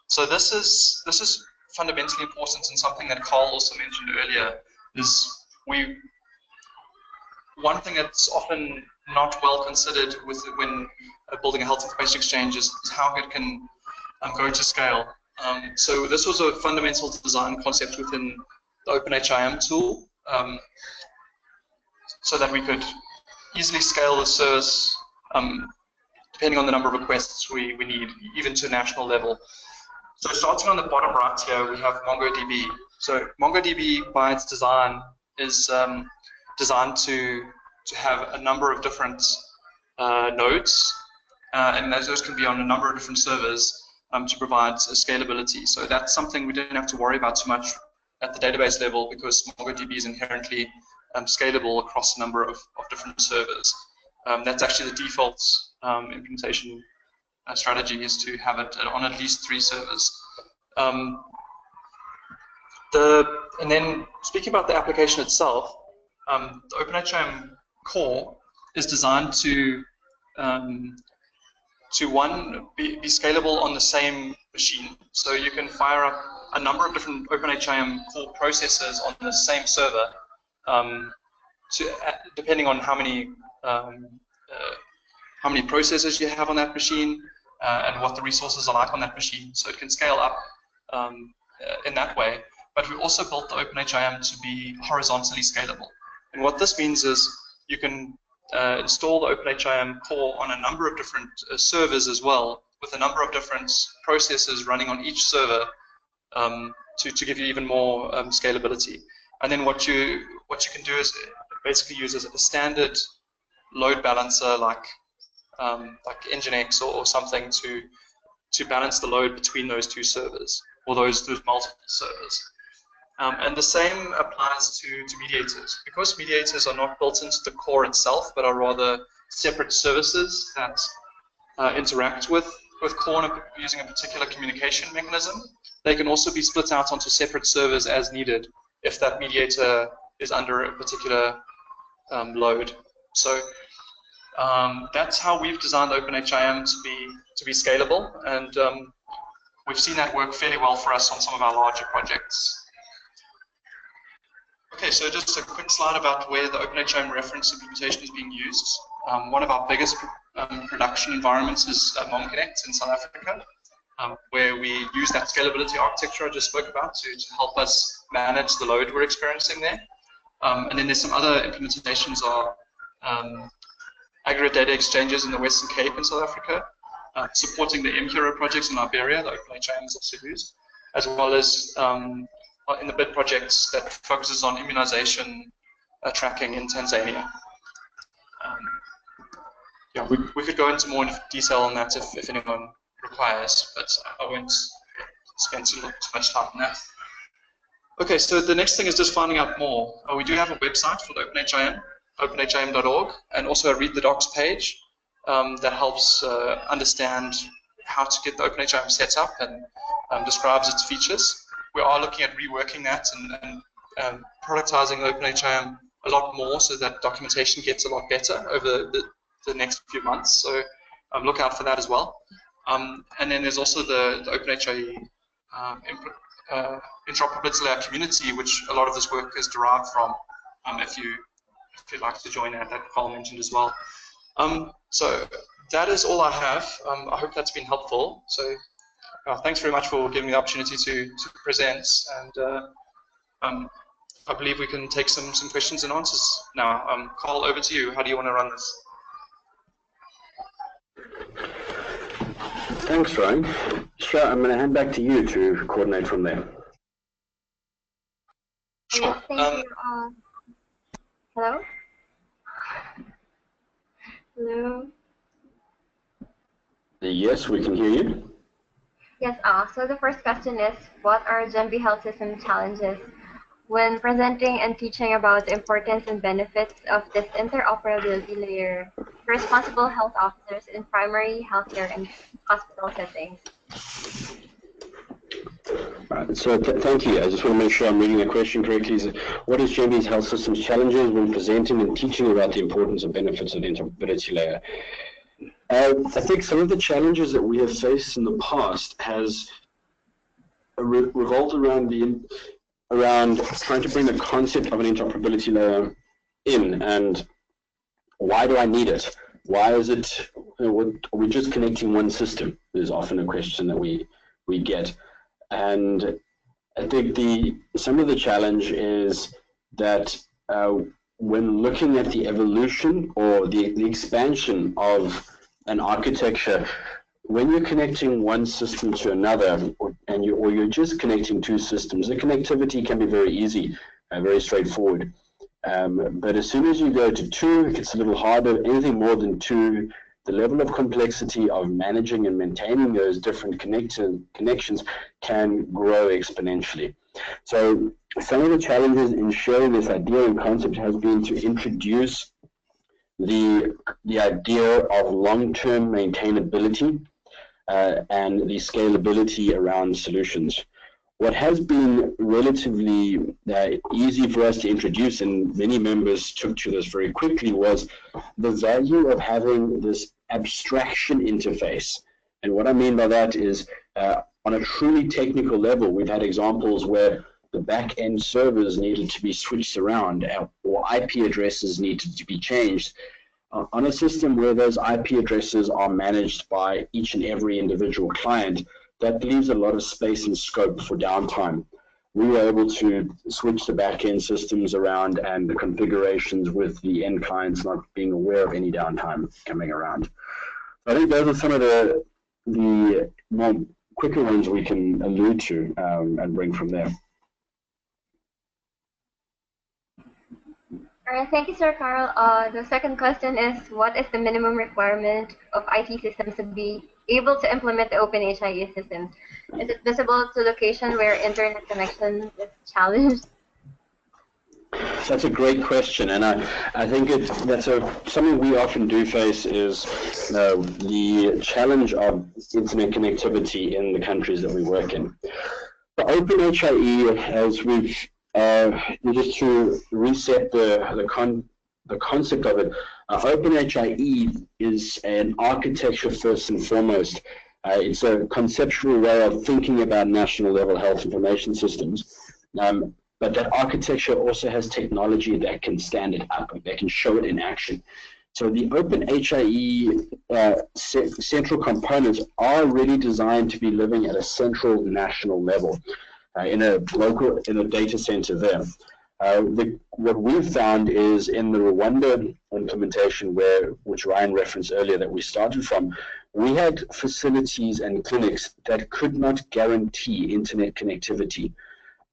So this is fundamentally important, and something that Carl also mentioned earlier is one thing that's often not well considered when building a health information exchange is how it can go to scale. So this was a fundamental design concept within the OpenHIM tool, so that we could easily scale the service depending on the number of requests we need, even to a national level. So starting on the bottom right here, we have MongoDB. So MongoDB, by its design, is designed to have a number of different nodes, and those can be on a number of different servers to provide scalability. So that's something we didn't have to worry about too much at the database level, because MongoDB is inherently scalable across a number of different servers. That's actually the default implementation strategy, is to have it on at least 3 servers. And then speaking about the application itself, the OpenHIM core is designed to be scalable on the same machine. So you can fire up a number of different OpenHIM core processors on the same server, depending on how many processors you have on that machine and what the resources are like on that machine. So it can scale up in that way. But we also built the OpenHIM to be horizontally scalable. And what this means is you can install the OpenHIM core on a number of different servers as well, with a number of different processors running on each server to give you even more scalability. And then what you can do is basically use a standard load balancer like Nginx or something to balance the load between those 2 servers, or those multiple servers. And the same applies to mediators. Because mediators are not built into the core itself, but are rather separate services that interact with core using a particular communication mechanism, they can also be split out onto separate servers as needed if that mediator is under a particular load. So that's how we've designed OpenHIM to be scalable, and we've seen that work fairly well for us on some of our larger projects. Okay, so just a quick slide about where the OpenHIM reference implementation is being used. One of our biggest production environments is MomConnect in South Africa, where we use that scalability architecture I just spoke about to help us manage the load we're experiencing there. And then there's some other implementations of aggregate data exchanges in the Western Cape in South Africa, supporting the MHero projects in Liberia, the OpenHIM is also used, as well as in the BID projects that focuses on immunization tracking in Tanzania. Yeah, we could go into more detail on that if anyone requires, but I won't spend too much time on that. Okay, so the next thing is just finding out more. We do have a website for the OpenHIM, openhim.org, and also a Read the Docs page that helps understand how to get the OpenHIM set up and describes its features. We are looking at reworking that and productizing OpenHIM a lot more so that documentation gets a lot better over the next few months. So look out for that as well. And then there's also the OpenHIE Interoperability Layer community, which a lot of this work is derived from. If you'd like to join that Carl mentioned as well. So that is all I have. I hope that's been helpful. So thanks very much for giving me the opportunity to present, and I believe we can take some questions and answers now. Carl, over to you. How do you want to run this? Thanks, Ryan. Sure, I'm going to hand back to you to coordinate from there. Sure. Thank you. Hello? Hello? Yes, we can hear you. Yes, so the first question is, what are GEMB Health System challenges when presenting and teaching about the importance and benefits of this interoperability layer for responsible health officers in primary healthcare and hospital settings? Right, so thank you. I just want to make sure I'm reading the question correctly. What is GEMB's Health Systems challenges when presenting and teaching about the importance and benefits of the interoperability layer? I think some of the challenges that we have faced in the past has revolved around trying to bring the concept of an interoperability layer in, and why do I need it? Why is it, are we just connecting one system? Is often a question that we get. And I think some of the challenge is that when looking at the evolution or the expansion of an architecture, when you're connecting one system to another, or you're just connecting two systems, the connectivity can be very easy and very straightforward. But as soon as you go to two, it gets a little harder. Anything more than two, the level of complexity of managing and maintaining those different connections can grow exponentially. So some of the challenges in sharing this idea and concept has been to introduce the idea of long-term maintainability and the scalability around solutions. What has been relatively easy for us to introduce, and many members took to this very quickly, was the value of having this abstraction interface. And what I mean by that is, on a truly technical level, we've had examples where the back-end servers needed to be switched around, or IP addresses needed to be changed. On a system where those IP addresses are managed by each and every individual client, that leaves a lot of space and scope for downtime. We were able to switch the back-end systems around and the configurations with the end clients not being aware of any downtime coming around. I think those are some of the more quicker ones we can allude to and bring from there. All right, thank you, Sir Carl. The second question is, what is the minimum requirement of IT systems to be able to implement the OpenHIE systems? Is it visible to location where internet connection is challenged? That's a great question, and I think something we often do face is the challenge of internet connectivity in the countries that we work in. The OpenHIE, as we've just to reset the concept of it, OpenHIE is an architecture first and foremost. It's a conceptual way of thinking about national level health information systems. But that architecture also has technology that can stand it up, that can show it in action. So the OpenHIE central components are really designed to be living at a central national level in a data center there. What we've found is in the Rwanda implementation, which Ryan referenced earlier, that we started from, we had facilities and clinics that could not guarantee internet connectivity.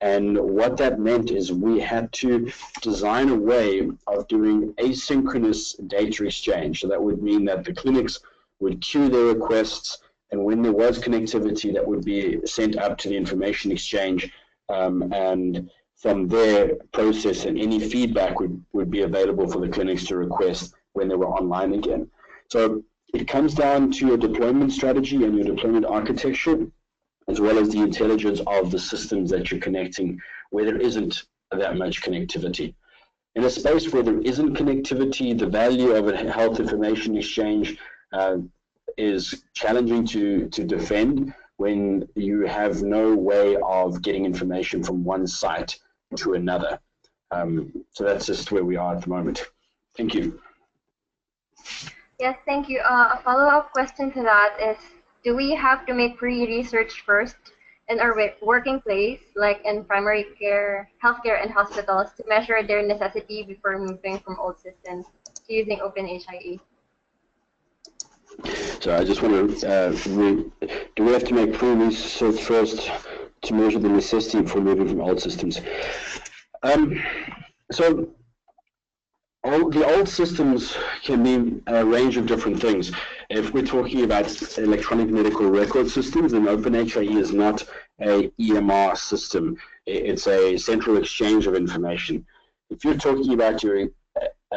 And what that meant is we had to design a way of doing asynchronous data exchange. So that would mean that the clinics would queue their requests, and when there was connectivity, that would be sent up to the information exchange, and from there process, and any feedback would be available for the clinics to request when they were online again. So it comes down to your deployment strategy and your deployment architecture, as well as the intelligence of the systems that you're connecting where there isn't that much connectivity. In a space where there isn't connectivity, the value of a health information exchange is challenging to defend when you have no way of getting information from one site to another. So that's just where we are at the moment. Thank you. Yes, thank you. A follow-up question to that is, do we have to make pre-research first in our working place, like in primary care, healthcare, and hospitals, to measure their necessity before moving from old systems to using OpenHIE? So I just want to, do we have to make pre-research first to measure the necessity for moving from old systems? So the old systems can be a range of different things. If we're talking about electronic medical record systems, then OpenHIE is not a EMR system. It's a central exchange of information. If you're talking about your,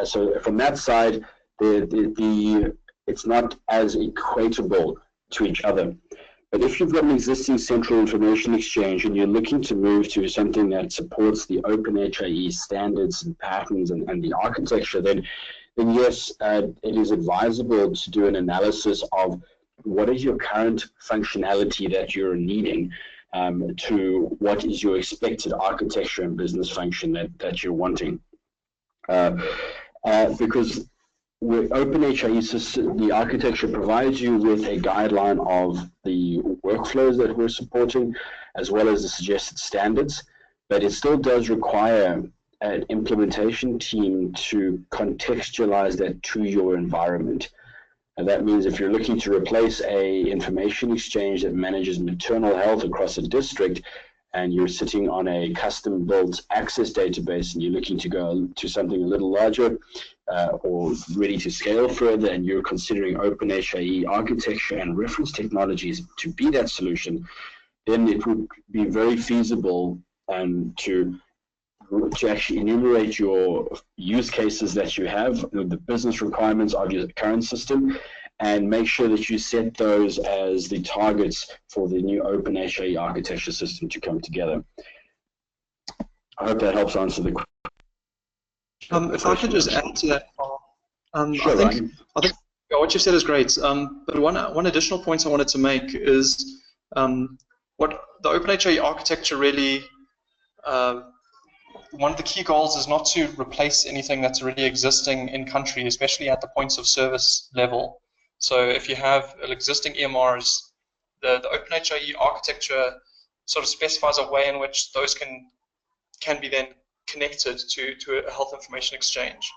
so from that side, it's not as equatable to each other. But if you've got an existing central information exchange and you're looking to move to something that supports the OpenHIE standards and patterns and the architecture, then yes, it is advisable to do an analysis of what is your current functionality that you're needing to what is your expected architecture and business function that you're wanting. Because with OpenHIE system, the architecture provides you with a guideline of the workflows that we're supporting, as well as the suggested standards, but it still does require an implementation team to contextualize that to your environment. And that means if you're looking to replace a information exchange that manages maternal health across a district, and you're sitting on a custom-built access database and you're looking to go to something a little larger or ready to scale further, and you're considering OpenHIE architecture and reference technologies to be that solution, then it would be very feasible to actually enumerate your use cases that you have, the business requirements of your current system, and make sure that you set those as the targets for the new OpenHIE architecture system to come together. I hope that helps answer the question. If I could just add to that, sure, I think what you said is great. But one additional point I wanted to make is what the OpenHIE architecture really, one of the key goals is not to replace anything that's already existing in country, especially at the points of service level. So if you have existing EMRs, the OpenHIE architecture sort of specifies a way in which those can be then connected to a health information exchange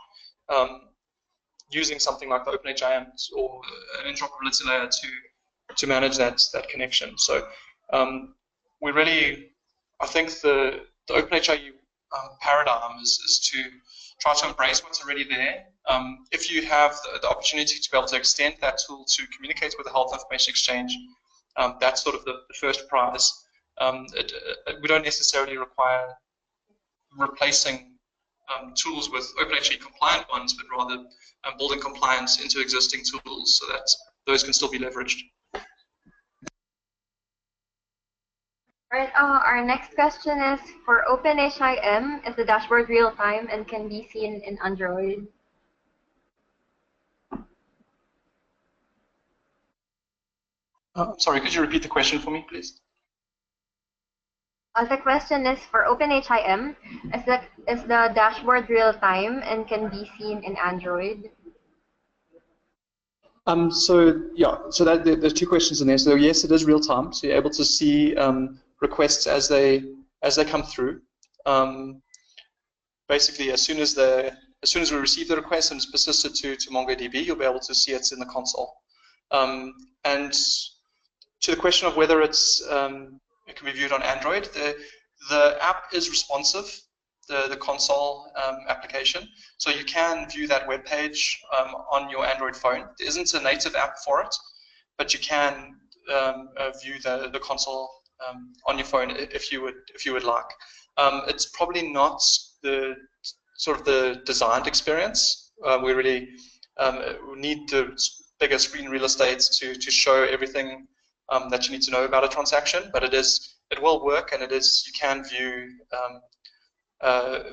using something like the OpenHIM or an interoperability layer to manage that connection. So we really, I think the OpenHIE paradigm is to try to embrace what's already there. If you have the opportunity to be able to extend that tool to communicate with the Health Information Exchange, that's sort of the first prize. We don't necessarily require replacing tools with OpenHIE compliant ones, but rather building compliance into existing tools so that those can still be leveraged. All right, our next question is, for OpenHIM, is the dashboard real-time and can be seen in Android? Sorry, could you repeat the question for me, please? The question is, for OpenHIM, is the dashboard real-time and can be seen in Android? So there's two questions in there. So yes, it is real-time. So you're able to see requests as they come through. Basically, as soon as we receive the request and it's persisted to MongoDB, you'll be able to see it in the console. And to the question of whether it can be viewed on Android, the app is responsive, the console application, so you can view that web page on your Android phone. There isn't a native app for it, but you can view the console on your phone if you would like. It's probably not the sort of the designed experience. We really need the bigger screen real estate to show everything that you need to know about a transaction, but it will work, and you can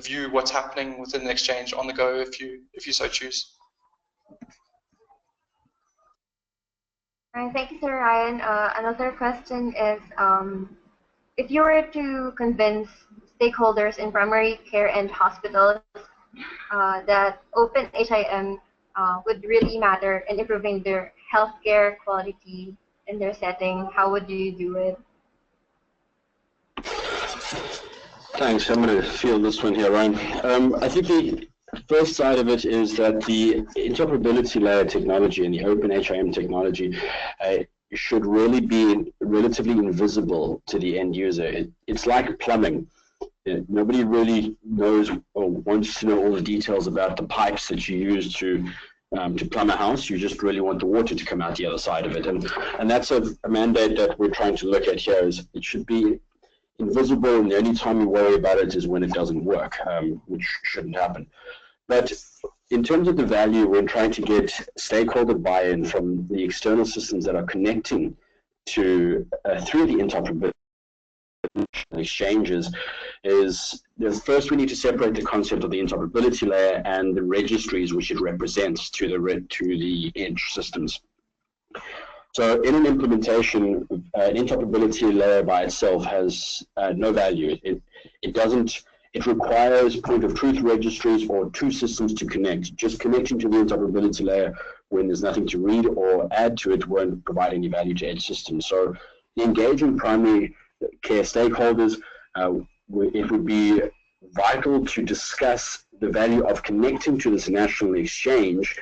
view what's happening within the exchange on the go if you so choose. All right, thank you, Sir Ryan. Another question is, if you were to convince stakeholders in primary care and hospitals that OpenHIM would really matter in improving their healthcare quality in their setting, how would you do it? Thanks. I'm going to field this one here, Ryan. I think the first side of it is that the interoperability layer technology and the OpenHIM technology should really be relatively invisible to the end user. It's like plumbing. Nobody really knows or wants to know all the details about the pipes that you use to plumb a house. You just really want the water to come out the other side of it. And that's a mandate that we're trying to look at here. Is it should be invisible, and the only time you worry about it is when it doesn't work, which shouldn't happen. But in terms of the value, we're trying to get stakeholder buy-in from the external systems that are connecting to through the interoperability exchanges. First, we need to separate the concept of the interoperability layer and the registries which it represents to the edge systems. So in an implementation, an interoperability layer by itself has no value. It requires point of truth registries or two systems to connect. Just connecting to the interoperability layer when there's nothing to read or add to it won't provide any value to edge systems. So engaging primary care stakeholders, it would be vital to discuss the value of connecting to this national exchange,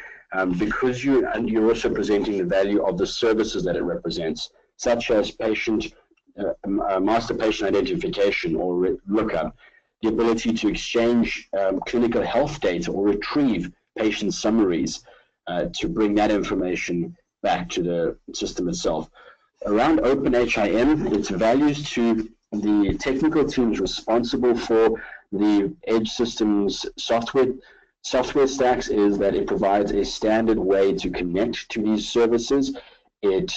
because you're also presenting the value of the services that it represents, such as master patient identification or lookup, the ability to exchange clinical health data or retrieve patient summaries to bring that information back to the system itself. Around OpenHIM, its values to the technical teams responsible for the edge systems software stacks is that it provides a standard way to connect to these services. It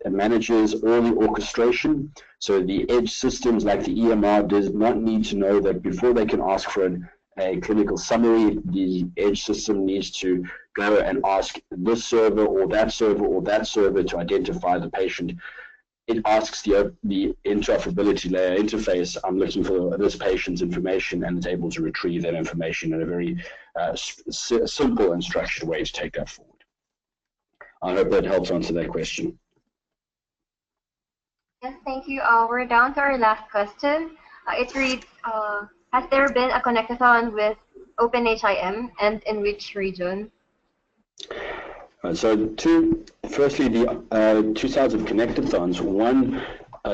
manages all the orchestration. So the edge systems like the EMR does not need to know that before they can ask for a clinical summary, the edge system needs to go and ask this server or that server or that server to identify the patient. It asks the interoperability layer interface, I'm looking for this patient's information, and it's able to retrieve that information in a very simple and structured way to take that forward. I hope that helps answer that question. Yes, thank you. We're down to our last question. It reads, has there been a connectathon with OpenHIM, and in which region? So firstly, the two sides of connectathons. One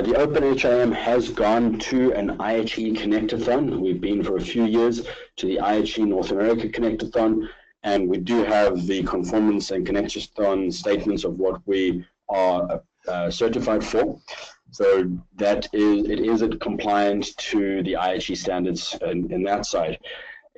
The OpenHIM has gone to an IHE Connectathon. We've been for a few years to the IHE North America Connectathon, and we do have the conformance and Connectathon statements of what we are certified for. So that it is compliant to the IHE standards in that side.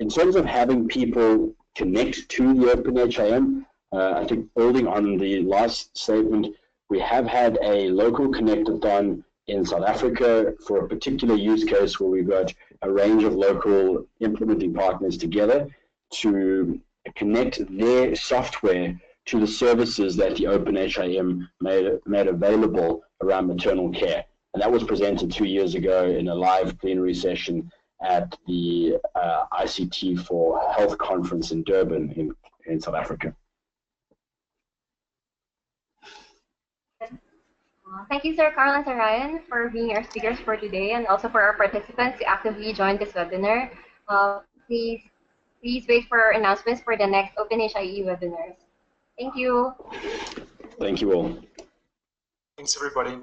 In terms of having people connect to the OpenHIM, I think building on the last statement, we have had a local connectathon in South Africa for a particular use case where we've got a range of local implementing partners together to connect their software to the services that the OpenHIM made available around maternal care. And that was presented 2 years ago in a live plenary session at the ICT for Health conference in Durban in South Africa. Thank you, Sir Carl and Sir Ryan, for being our speakers for today, and also for our participants who actively joined this webinar. Please wait for our announcements for the next OpenHIE webinars. Thank you. Thank you all. Thanks, everybody.